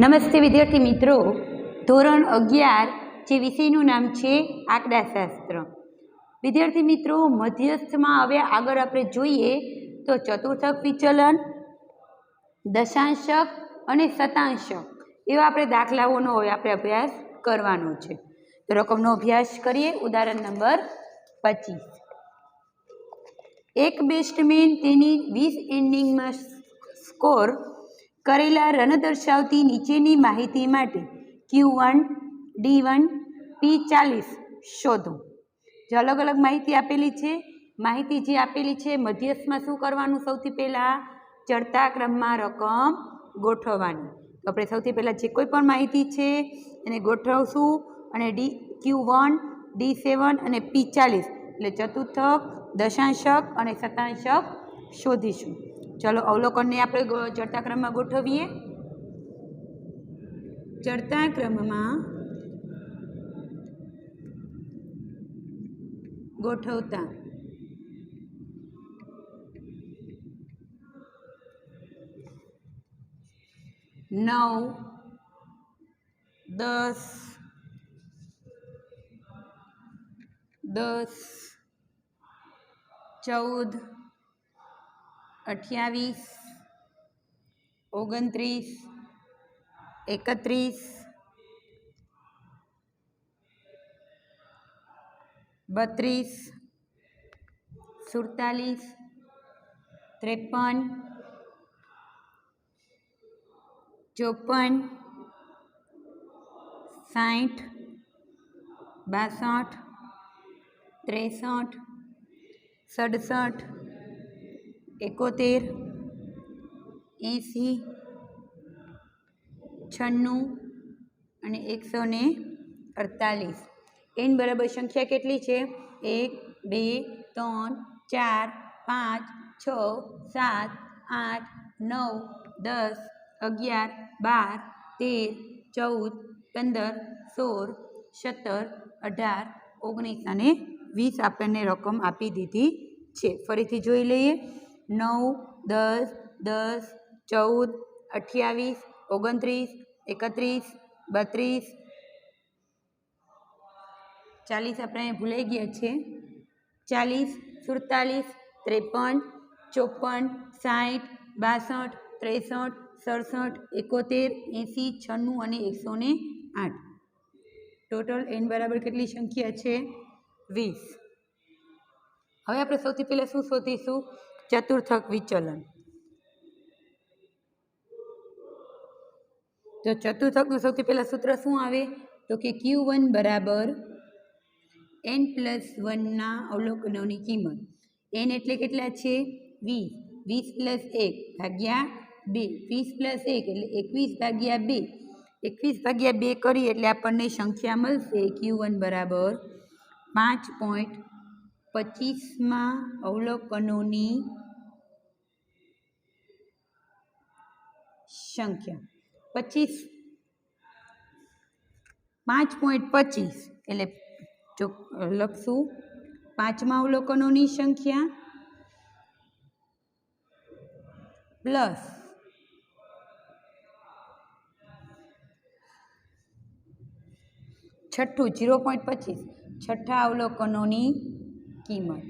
નમસ્તે વિદ્યાર્થી મિત્રો, ધોરણ 11 જે વિષયનું નામ છે આંકડાશાસ્ત્ર. વિદ્યાર્થી મિત્રો, મધ્યસ્થમાં હવે આગળ આપણે જોઈએ તો ચતુર્થક વિચલન, દશાંશક અને શતાંશક એવા આપણે દાખલાઓનો હવે આપણે અભ્યાસ કરવાનો છે. તો રકમનો અભ્યાસ કરીએ. ઉદાહરણ નંબર 25. એક બેટ્સમેન તેની 20 ઇનિંગમાં સ્કોર કરેલા રન દર્શાવતી નીચેની માહિતી માટે Q1, D1, P40 શોધો. જે અલગ અલગ માહિતી આપેલી છે, માહિતી જે આપેલી છે મધ્યસ્થમાં શું કરવાનું? સૌથી પહેલાં ચડતા ક્રમમાં રકમ ગોઠવવાની. તો આપણે સૌથી પહેલાં જે કોઈ પણ માહિતી છે એને ગોઠવશું અને Q1, D7 અને P40 એટલે ચતુર્થક, દશાંશક અને શતાંશક શોધીશું. ચલો અવલોકનને આપણે ચડતા ક્રમમાં ગોઠવીએ. ચડતા ક્રમમાં ગોઠવતા નવ, 10, 14, 28, 29, 31, 32, 47, 53, 54, 60, 62, 63, 67, 71, 80, 96 અને 148. એન બરાબર સંખ્યા કેટલી છે? 1, 2, 3, 4, 5, 6, 7, 8, 9, 10, 11, 12, 13, 14, 15, 16, 17, 18, 19 અને 20 આપણને રકમ આપી દીધી છે. ફરીથી જોઈ લઈએ. 9, 10, 10, 14, 28, 29, 31, 32, 40 આપણે ભૂલાઈ ગયા છે. 40, 47, 53, 54, 60, 62, 63, 67, 71, 80, 96 અને 108. ટોટલ એન બરાબર કેટલી સંખ્યા છે? 20. હવે આપણે સૌથી પહેલાં શું શોધીશું? ચતુર્થક વિચલન. તો ચતુર્થકનું સૌથી પહેલાં સૂત્ર શું આવે? તો કે Q1 બરાબર n+1 અવલોકનોની કિંમત. n એટલે કેટલા છે? 20. 20 + 1 ભાગ્યા 2. 20 + 1 એટલે 21 ભાગ્યા 2. 21 ભાગ્યા 2 કરી એટલે આપણને સંખ્યા મળશે Q1 બરાબર 5.25 અવલોકનોની સંખ્યા. 5.25 એટલે જો લખશું 5મા અવલોકનોની સંખ્યા પ્લસ છઠ્ઠું 0.25 છઠ્ઠા અવલોકનોની કિંમત.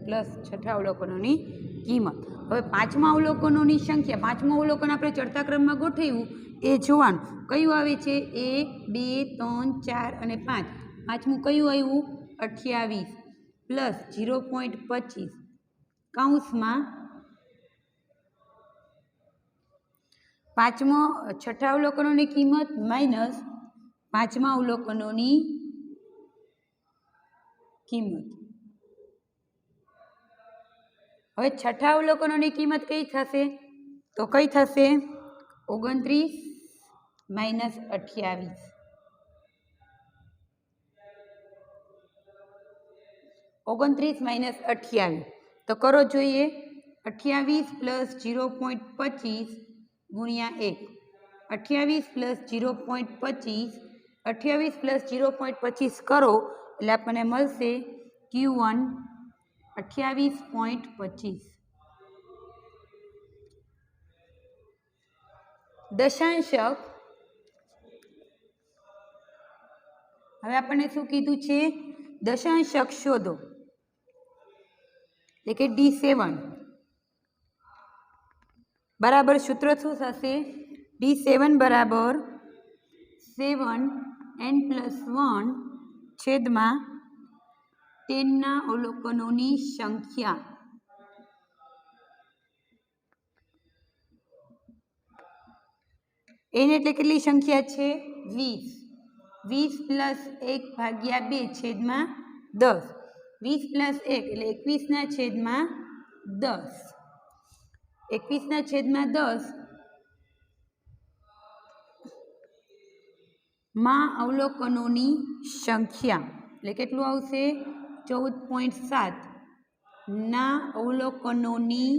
પ્લસ છઠ્ઠા અવલોકનોની કિંમત. હવે 5મા અવલોકનોની સંખ્યા, 5મું અવલોકન આપણે ચડતા ક્રમમાં ગોઠવ્યું એ જોવાનું. કયું આવે છે? 1, 2, 3, 4 અને 5. 5મું કયું આવ્યું? 28 પ્લસ 0.25 કૌંસમાં છઠ્ઠા અવલોકનોની કિંમત માઇનસ 5મા અવલોકનોની કિંમત. હવે છઠ્ઠા અવલોકનોની કિંમત કઈ થશે? તો કઈ થશે? 29 માઇનસ 28. 29 - 28 તો કરો જોઈએ 28 પ્લસ 0.25 ગુણ્યા 1 28 પ્લસ 0.25 28 પ્લસ 0.25 કરો એટલે આપણને મળશે Q1 28.25 દશાંશક હવે આપણને શું કીધું છે દશાંશક શોધો એટલે કે D7 બરાબર સૂત્ર શું થશે D7 બરાબર 7n+1 છેદમાં 10 અવલોકનોની સંખ્યા n એટલે કેટલી સંખ્યા છે 20 20 પ્લસ 1 ભાગ્યા 2 છેદમાં 10 20 પ્લસ 1 એટલે 21 છેદમાં 10 21 છેદમાં 10 માં અવલોકનોની સંખ્યા એટલે કેટલું આવશે 14.7 ના અવલોકનોની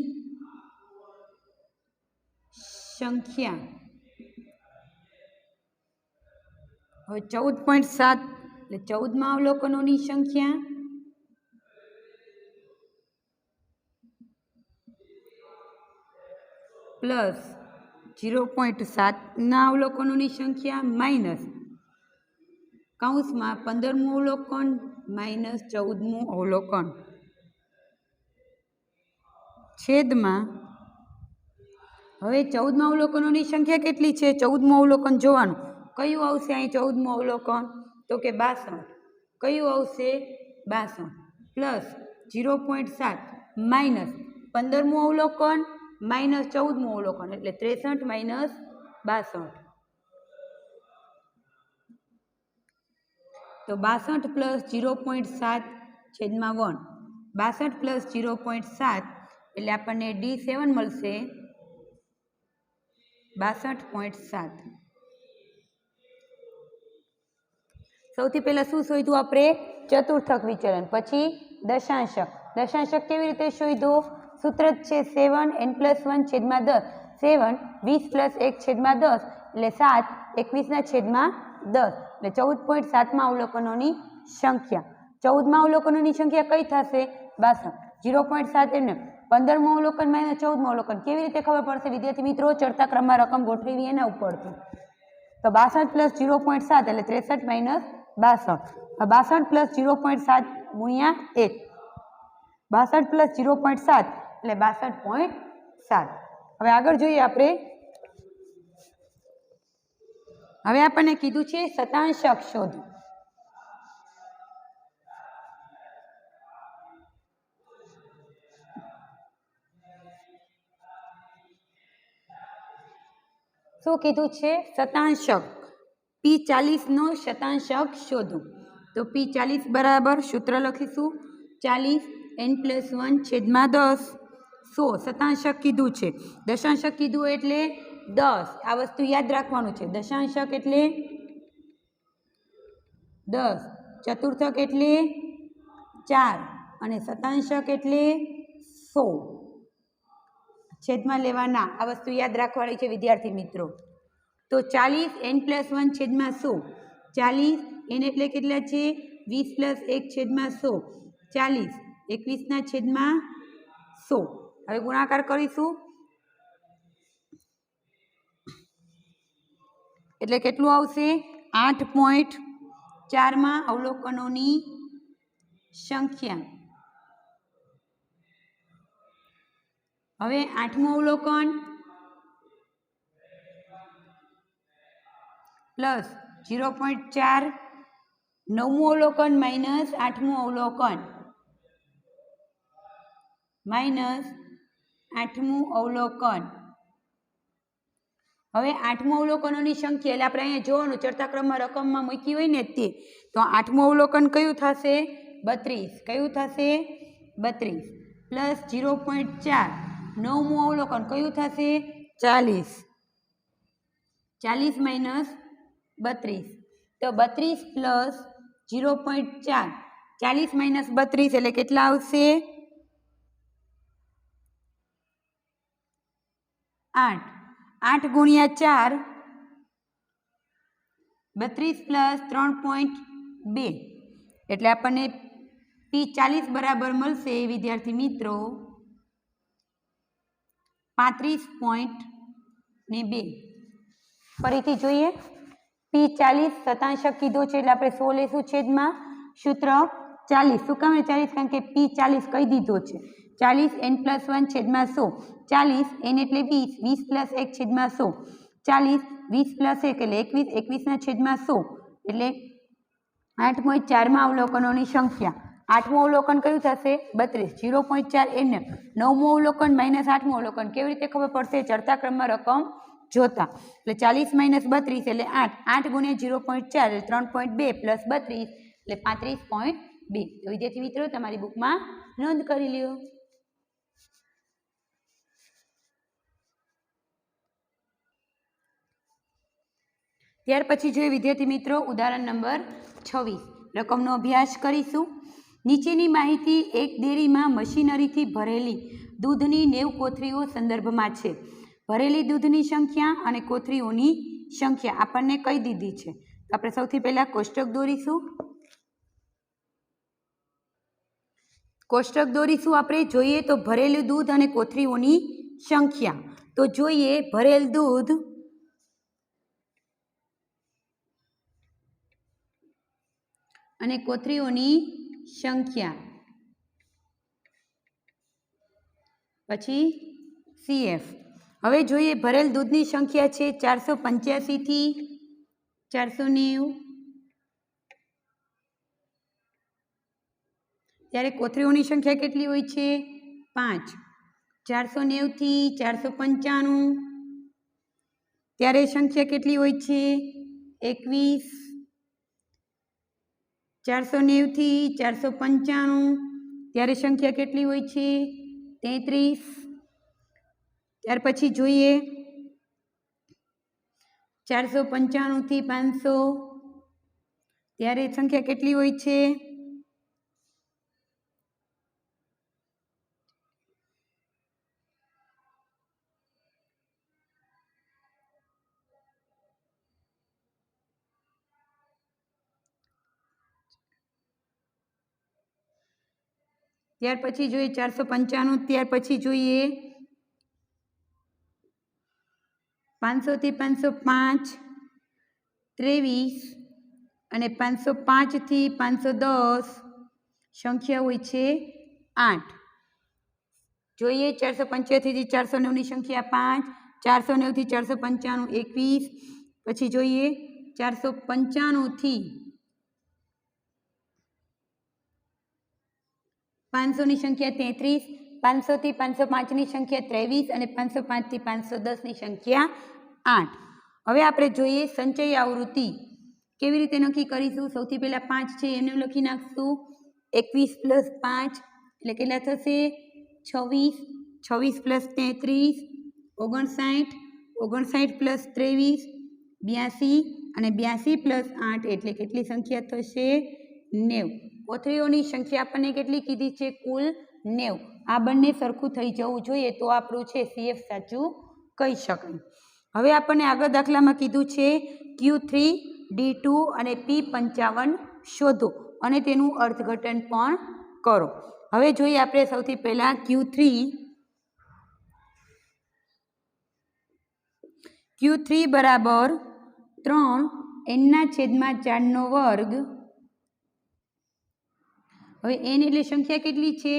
સંખ્યા હવે 14.7 એટલે 14માં અવલોકનોની સંખ્યા પ્લસ 0.7 ના અવલોકનોની સંખ્યા માઇનસ કૌંસમાં 15મું અવલોકન માઇનસ 14મું અવલોકન છેદમાં હવે 14માં અવલોકનોની સંખ્યા કેટલી છે 14મું અવલોકન જોવાનું કયું આવશે અહીં 14મું અવલોકન તો કે 62 કયું આવશે 62 પ્લસ 0.7 માઇનસ 15મું અવલોકન માઇનસ 14મું અવલોકન એટલે 63 માઇનસ 62 તો 62 પ્લસ 0.7 છેદમાં 1 62 પ્લસ 0.7 એટલે આપણને D7 મળશે 62.7 સૌથી પહેલાં શું શોધ્યું આપણે ચતુર્થક વિચલન પછી દશાંશક દશાંશક કેવી રીતે શોધ્યું સૂત્ર જ છે 7n+1 છેદમાં 10 7 20 પ્લસ 1 છેદમાં 10 એટલે 7 21 છેદમાં 10 એટલે 14.7માં અવલોકનોની સંખ્યા 14માં અવલોકનોની સંખ્યા કઈ થશે 62 0.7 એને 15મું અવલોકન માઇનસ 14મું અવલોકન કેવી રીતે ખબર પડશે વિદ્યાર્થી મિત્રો ચડતા ક્રમમાં રકમ ગોઠવી એના ઉપરથી તો 62 પ્લસ 0.7 એટલે 63 માઇનસ 62 62 પ્લસ 0.7 ગુણ્યા 1 62 પ્લસ 0.7 એટલે 62.7 હવે આગળ જોઈએ આપણે હવે આપણને કીધું છે શતાંશક શોધો શું કીધું છે શતાંશક P40 નો શતાંશક શોધો તો P40 બરાબર સૂત્ર લખીશું 40n+1 છેદમાં 10 100 શતાંશક કીધું છે દશાંશક કીધું એટલે 10 આ વસ્તુ યાદ રાખવાનું છે દશાંશક એટલે 10 ચતુર્થક એટલે 4 અને શતાંશક એટલે 100 છેદમાં લેવાના આ વસ્તુ યાદ રાખવાની છે વિદ્યાર્થી મિત્રો તો 40n+1 છેદમાં 100 40 n એટલે કેટલા છે 20 પ્લસ 1 છેદમાં 100 40 21 છેદમાં 100 હવે ગુણાકાર કરીશું એટલે કેટલું આવશે 8.4માં અવલોકનોની સંખ્યા હવે 8મું અવલોકન પ્લસ 0.4 9મું અવલોકન માઇનસ 8મું અવલોકન માઇનસ 8મું અવલોકન હવે 8મું અવલોકનોની સંખ્યા એટલે આપણે અહીંયા જોવાનું ચડતા ક્રમમાં રકમમાં મૂકી હોય ને તે તો 8મું અવલોકન કયું થશે 32 કયું થશે 32 પ્લસ 0.4 9મું અવલોકન કયું થશે 40 40 માઇનસ 32 તો 32 પ્લસ 0.4 40 માઇનસ 32 એટલે કેટલા આવશે 8 8 ગુણ્યા 4 32 પ્લસ 3.2 એટલે આપણને P40 બરાબર મળશે વિદ્યાર્થી મિત્રો 35.2. ફરીથી જોઈએ P40 શતાંશક કીધો છે એટલે આપણે 100 લેશું છેદમાં સૂત્ર 40. શું કામ 40? કારણ કે P40 કહી દીધો છે. 40 n+1 છેદમાં 100. 40 n એટલે 20 20 પ્લસ 1 છેદમાં 100. 40 20 પ્લસ 1 એટલે 21 21 ના છેદમાં 100 એટલે 8.4માં અવલોકનોની સંખ્યા. 8મું અવલોકન કયું થશે? 32. 0.4 n. 9મું અવલોકન માઇનસ 8મું અવલોકન. કેવી રીતે ખબર પડશે? ચડતા ક્રમમાં રકમ જોતા. એટલે 40 માઇનસ 32 એટલે 8. 8 ગુણ્યા 0.4 એટલે 3.2 પ્લસ 32 એટલે 35.2. તો વિદ્યાર્થી મિત્રો તમારી બુકમાં નોંધ કરી લ્યો. ત્યાર પછી જોઈએ વિદ્યાર્થી મિત્રો ઉદાહરણ નંબર 26. રકમનો અભ્યાસ કરીશું. નીચેની માહિતી એક ડેરીમાં મશીનરીથી ભરેલી દૂધની 90 કોથળીઓ સંદર્ભમાં છે. ભરેલી દૂધની સંખ્યા અને કોથળીઓની સંખ્યા આપણને કહી દીધી છે. તો આપણે સૌથી પહેલા કોષ્ટક દોરીશું. કોષ્ટક દોરીશું આપણે. જોઈએ તો ભરેલું દૂધ અને કોથળીઓની સંખ્યા. તો જોઈએ ભરેલ દૂધ અને કોથળીઓની સંખ્યા. પછી CF. હવે જોઈએ ભરેલ દૂધની સંખ્યા છે 485 થી 490. ત્યારે કોથળીઓની સંખ્યા કેટલી હોય છે? 5. 490 થી 495. ત્યારે સંખ્યા કેટલી હોય છે? 21. 490 થી 495. ત્યારે સંખ્યા કેટલી હોય છે? 33. ત્યાર પછી જોઈએ 495 થી 500. ત્યારે સંખ્યા કેટલી હોય છે? 495. ત્યાર પછી જોઈએ 500 થી 505. 23 અને 505 થી 510. સંખ્યા હોય છે 8. જોઈએ 485 થી 490 ની સંખ્યા 5. 490 થી 495 21. પછી જોઈએ 495 થી 500 ની સંખ્યા 33. 500 થી 505 ની સંખ્યા 23 અને 505 થી 510 ની સંખ્યા 8. હવે આપણે જોઈએ સંચય આવૃત્તિ કેવી રીતે નક્કી કરીશું. સૌથી પહેલા 5 છે એને લખી નાખશું. 21 પ્લસ 5 એટલે કેટલા થશે? 26. 26 પ્લસ 33 59. 59 પ્લસ 23 82 અને 82 પ્લસ 8 એટલે કેટલી સંખ્યા થશે? 90. કોથળીઓની સંખ્યા આપણને કેટલી કીધી છે? કુલ 90. આ બંને સરખું થઈ જવું જોઈએ તો આપણું છે CF સાચું કહી શકાય. હવે આપણને આગળ દાખલામાં કીધું છે Q3, D2 અને P55 શોધો અને તેનું અર્થઘટન પણ કરો. હવે જોઈએ આપણે સૌથી પહેલા Q3 બરાબર 3 n/4 હવે n એટલે સંખ્યા કેટલી છે?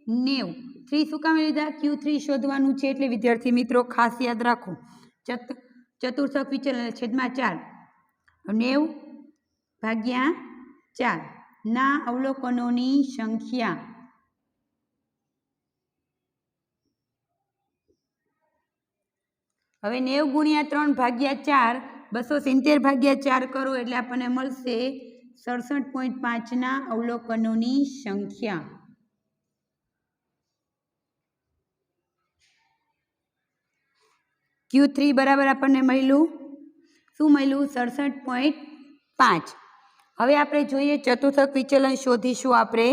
90. 3 શું કામ લીધા? Q3 શોધવાનું છે એટલે વિદ્યાર્થી મિત્રો ખાસ યાદ રાખો. ચતુર્થક વિચલન છેદમાં 4. 90/4 ના અવલોકનોની સંખ્યા. હવે 90 ગુણ્યા 3/4 270/4 કરો એટલે આપણને મળશે 67.5 ના અવલોકનોની સંખ્યા. Q3 બરાબર આપણને મળ્યું શું મળ્યું? 67.5. હવે આપણે જોઈએ ચતુર્થક વિચલન શોધીશું આપણે.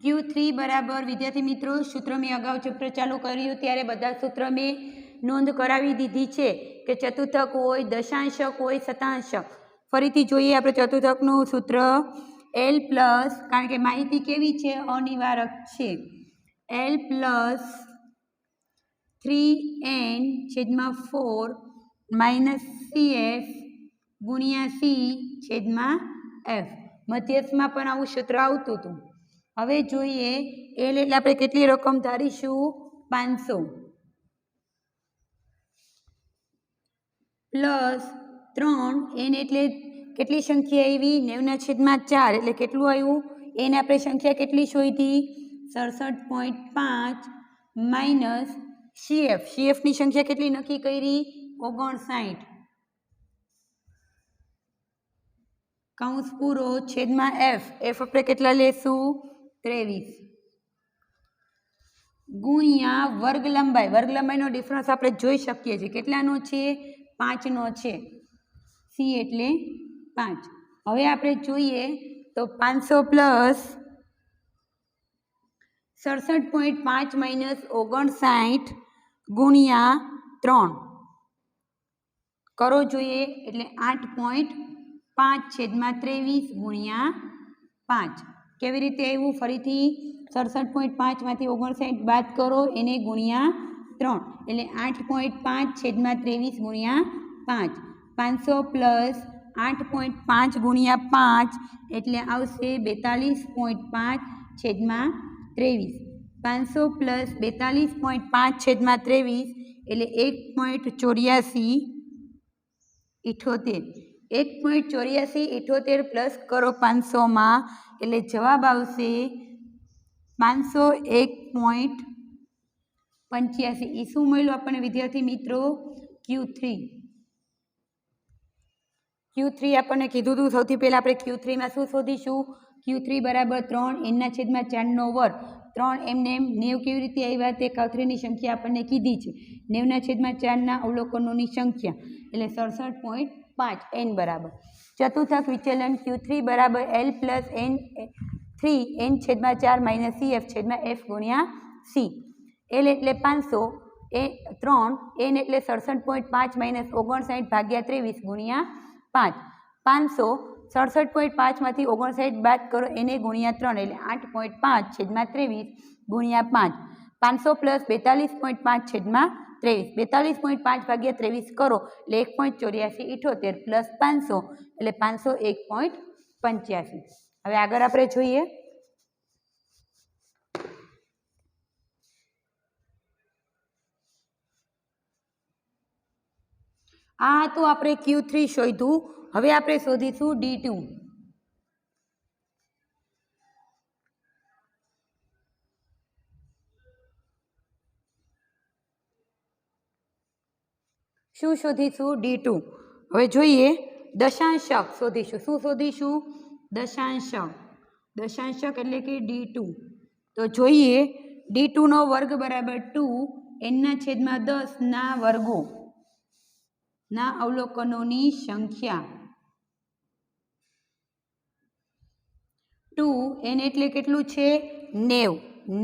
Q3 બરાબર વિદ્યાર્થી મિત્રો સૂત્ર મેં અગાઉ ચેપ્ટર ચાલુ કર્યું ત્યારે બધા સૂત્ર મેં નોંધ કરાવી દીધી છે કે ચતુર્થક હોય, દશાંશક હોય, શતાંશક. ફરીથી જોઈએ આપણે ચતુર્થકનું સૂત્ર L પ્લસ, કારણ કે માહિતી કેવી છે, અનિવારક છે, L plus 3n/4 minus CF ગુણ્યા C/F. મધ્યસ્થમાં પણ આવું સૂત્ર આવતું હતું. હવે જોઈએ L એટલે આપણે કેટલી રકમ ધારીશું, 500 પ્લસ 3n એટલે કેટલી સંખ્યા આવી, 90/4 એટલે કેટલું આવ્યું, એને આપણે સંખ્યા કેટલી શોધી, 67.5 માઇનસ CFની સંખ્યા કેટલી નક્કી કરી, 59 કૌંસ પૂરો છેદમાં F આપણે કેટલા લેશું, 23 ગુણ્યા વર્ગ લંબાઈનો ડિફરન્સ આપણે જોઈ શકીએ છીએ, કેટલાનો છે, 5નો છે, C એટલે 5. હવે આપણે જોઈએ તો 500 પ્લસ 67.5 માઇનસ 59 ગુણ્યા 3 કરો જોઈએ એટલે 8.5/23 ગુણ્યા 5. કેવી રીતે આવ્યું, ફરીથી 67.5માંથી 59 બાદ કરો એને ગુણ્યા 3 એટલે 8.5/23 ગુણ્યા 5. 500 પ્લસ 8.5 ગુણ્યા 5 એટલે આવશે 42.5/23. 500 પ્લસ 42.5/23 એટલે 1.8478. 1.8478 પ્લસ કરો 500માં એટલે જવાબ આવશે 501.85. એ શું મળ્યું આપણને વિદ્યાર્થી મિત્રો, Q3 આપણને કીધું હતું. સૌથી પહેલાં આપણે Q3માં શું શોધીશું, Q3 બરાબર 3n/4 3 એમને 90 કેવી રીતે આવ્યા તે Q3ની સંખ્યા આપણને કીધી છે, 90/4 અવલોકનોની સંખ્યા એટલે 67.5 n બરાબર. ચતુર્થક વિચલન Q3 બરાબર L plus 3n/4 minus CF/F ગુણ્યા C. L એટલે 500, 3n એટલે 67.5 માઇનસ 59/23 ગુણ્યા 5. 500 67.5માંથી 59 બાદ કરો એને ગુણ્યા 3 એટલે 8.5/23 ગુણ્યા 5. 500 પ્લસ 42.5/23 42.5/23 કરો એટલે 1.8478 પ્લસ 500 એટલે 501.85. હવે આગળ આપણે જોઈએ આ તો આપણે Q3 શોધ્યું. હવે આપણે શોધીશું D2. શું શોધીશું, D2. હવે જોઈએ દશાંશક શોધીશું. શું શોધીશું, દશાંશક એટલે કે D2. તો જોઈએ D2નો વર્ગ બરાબર 2 n/10 વર્ગો ના અવલોકનોની સંખ્યા. 2n એટલે કેટલું છે, 90,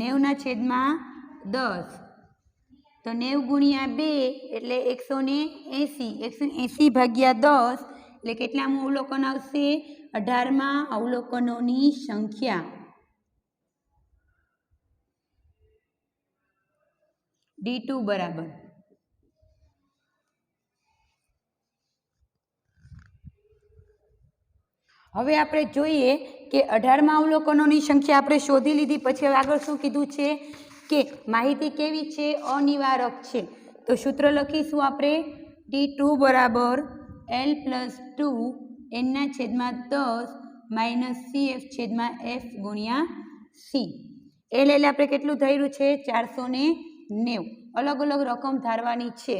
90/10 તો 90 ગુણ્યા 2 એટલે 180/10 એટલે કેટલામું અવલોકન આવશે, 18માં અવલોકનોની સંખ્યા. D2 બરાબર હવે આપણે જોઈએ કે 18માં અવલોકનોની સંખ્યા આપણે શોધી લીધી. પછી હવે આગળ શું કીધું છે કે માહિતી કેવી છે, અનિવારક છે. તો સૂત્ર લખીશું આપણે D2 બરાબર L plus 2n/10 minus CF/F ગુણ્યા C. L એટલે આપણે કેટલું ધાર્યું છે, 490. અલગ અલગ રકમ ધારવાની છે.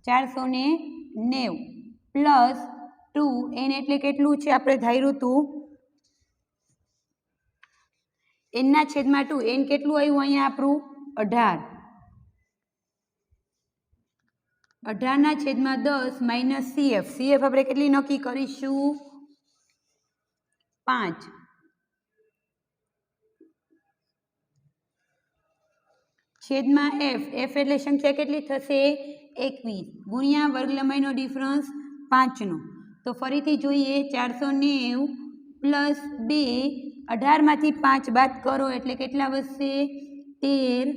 490 પ્લસ 2n એટલે કેટલું છે, આપણે ધાર્યું હતું n/2. n કેટલું આવ્યું અહીંયા આપણું, 18. 18/10 માઇનસ CF. આપણે કેટલી નક્કી કરીશું, 5. છેદમાં એફ એટલે સંખ્યા કેટલી થશે 21 ગુણ્યા વર્ગ લંબાઈનો ડિફરન્સ 5નો. તો ફરીથી જોઈએ 490 પ્લસ 2 18માંથી 5 બાદ કરો એટલે કેટલા વધશે 13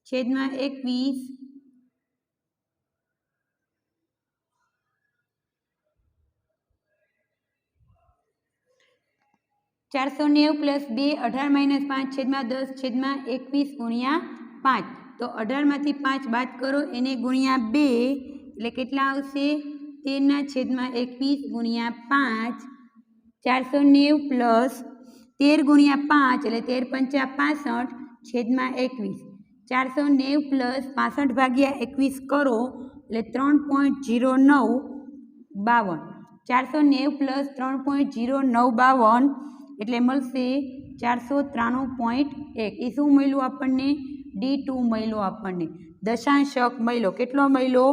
છેદમાં 21 490 પ્લસ 2 18 માઇનસ 5 છેદમાં 10 છેદમાં 21 ગુણ્યા 5. તો 18માંથી 5 બાદ કરો એને ગુણ્યા 2 એટલે કેટલા આવશે 13 છેદમાં 21 ગુણ્યા 5. 490 પ્લસ 13 ગુણ્યા 5 એટલે 13 પંચા 65 છેદમાં 21. 490 પ્લસ 65 ભાગ્યા 21 કરો એટલે 3.0952. 490 પ્લસ 3.0952 એટલે મળશે 493.1. એ શું મળ્યું આપણને D2 મળ્યો આપણને દશાંશક મળ્યો. કેટલો મળ્યો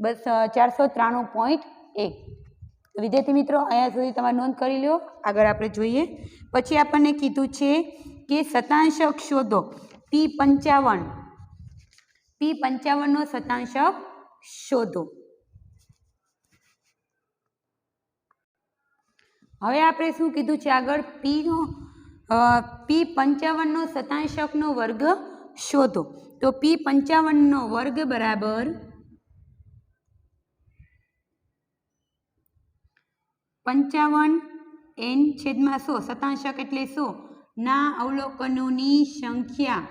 બસ 493.1. વિદ્યાર્થી મિત્રો અહીંયા સુધી તમારે નોંધ કરી લો. આગળ આપણે જોઈએ પછી આપણને કીધું છે કે શતાંશક શોધો P55 નો શતાંશક શોધો. હવે આપણે શું કીધું છે આગળ P55 નો શતાંશકનો વર્ગ શોધો. તો P55 નો વર્ગ બરાબર 55 n છેદમાં 100 શતાંશક એટલે 100 ના અવલોકનોની સંખ્યા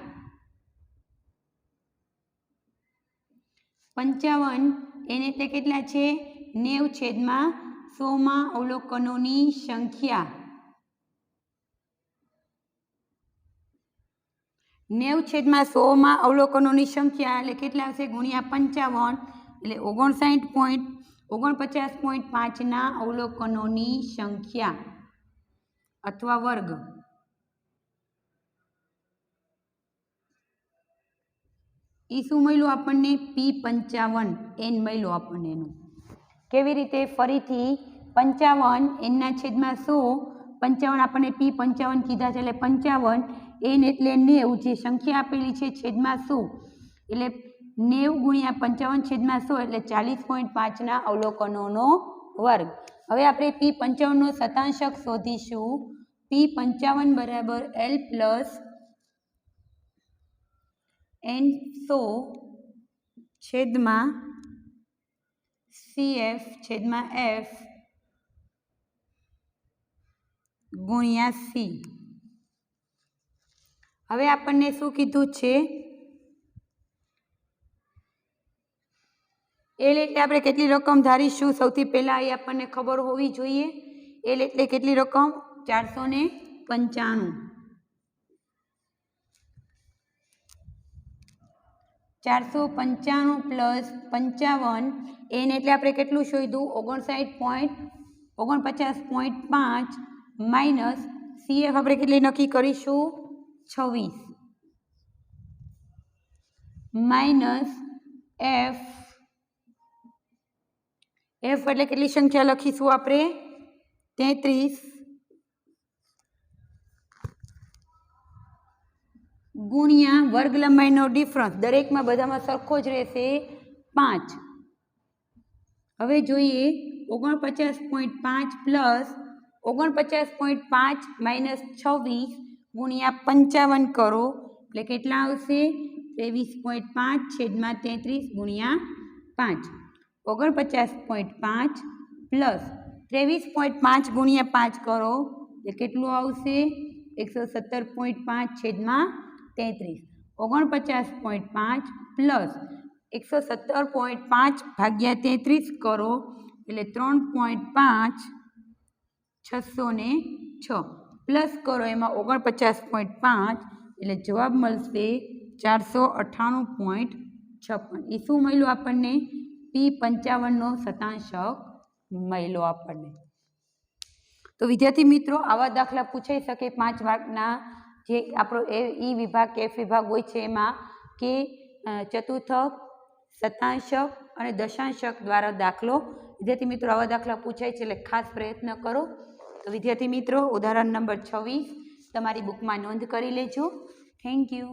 55 n એટલે કેટલા છે 90 છેદમાં 100માં અવલોકનોની સંખ્યા 90 છેદમાં 100માં અવલોકનોની સંખ્યા એટલે કેટલા આવશે ગુણ્યા 55 એટલે 49.5 ના અવલોકનોની સંખ્યા અથવા વર્ગ. એ શું મળ્યું આપણને P55 n મળ્યું આપણને. એનું કેવી રીતે ફરીથી 55 n ના છેદમાં 100 55 આપણને P55 કીધા છે એટલે 55 n એટલે 90 જે સંખ્યા આપેલી છે છેદમાં 100 એટલે 90 ગુણ્યા 55 છેદમાં 100 એટલે 40.5 ના અવલોકનોનો વર્ગ. હવે આપણે P55 નો શતાંશક શોધીશું. P55 બરાબર L પ્લસ n100 છેદમાં CF છેદમાં F ગુણ્યા C. હવે આપણને શું કીધું છે એલ એટલે આપણે કેટલી રકમ ધારીશું સૌથી પહેલાં એ આપણને ખબર હોવી જોઈએ. એલ એટલે કેટલી રકમ 495. 495 પ્લસ 55 એન એટલે આપણે કેટલું શોધ્યું 49.5 માઇનસ CF આપણે કેટલી નક્કી કરીશું 26 માઇનસ F એટલે કેટલી સંખ્યા લખીશું આપણે 33 ગુણ્યા વર્ગ લંબાઈનો ડિફરન્સ દરેકમાં બધામાં સરખો જ રહેશે 5. હવે જોઈએ 49.5 પ્લસ 49.5 માઇનસ 26 ગુણ્યા 55 કરો એટલે કેટલા આવશે 23.5 છેદમાં 33 ગુણ્યા 5. 49.5 પ્લસ 23.5 ગુણ્યા 5 કરો એટલે કેટલું આવશે 117.5 છેદમાં 33. 49.5 પ્લસ 117.5 ભાગ્યા 33 કરો એટલે 3.5 606 પ્લસ કરો એમાં 49.5 એટલે જવાબ મળશે 498.56. એ શું મળ્યું આપણને P55 નો શતાંશક મળ્યો આપણને. તો વિદ્યાર્થી મિત્રો આવા દાખલા પૂછાઈ શકે 5 માર્કના જે આપણો ઈ વિભાગ એફ વિભાગ હોય છે એમાં કે ચતુર્થક શતાંશક અને દશાંશક દ્વારા દાખલો. વિદ્યાર્થી મિત્રો આવા દાખલા પૂછાય છે એટલે ખાસ પ્રયત્ન કરો. તો વિદ્યાર્થી મિત્રો ઉદાહરણ નંબર 26 તમારી બુકમાં નોંધ કરી લેજો. Thank you.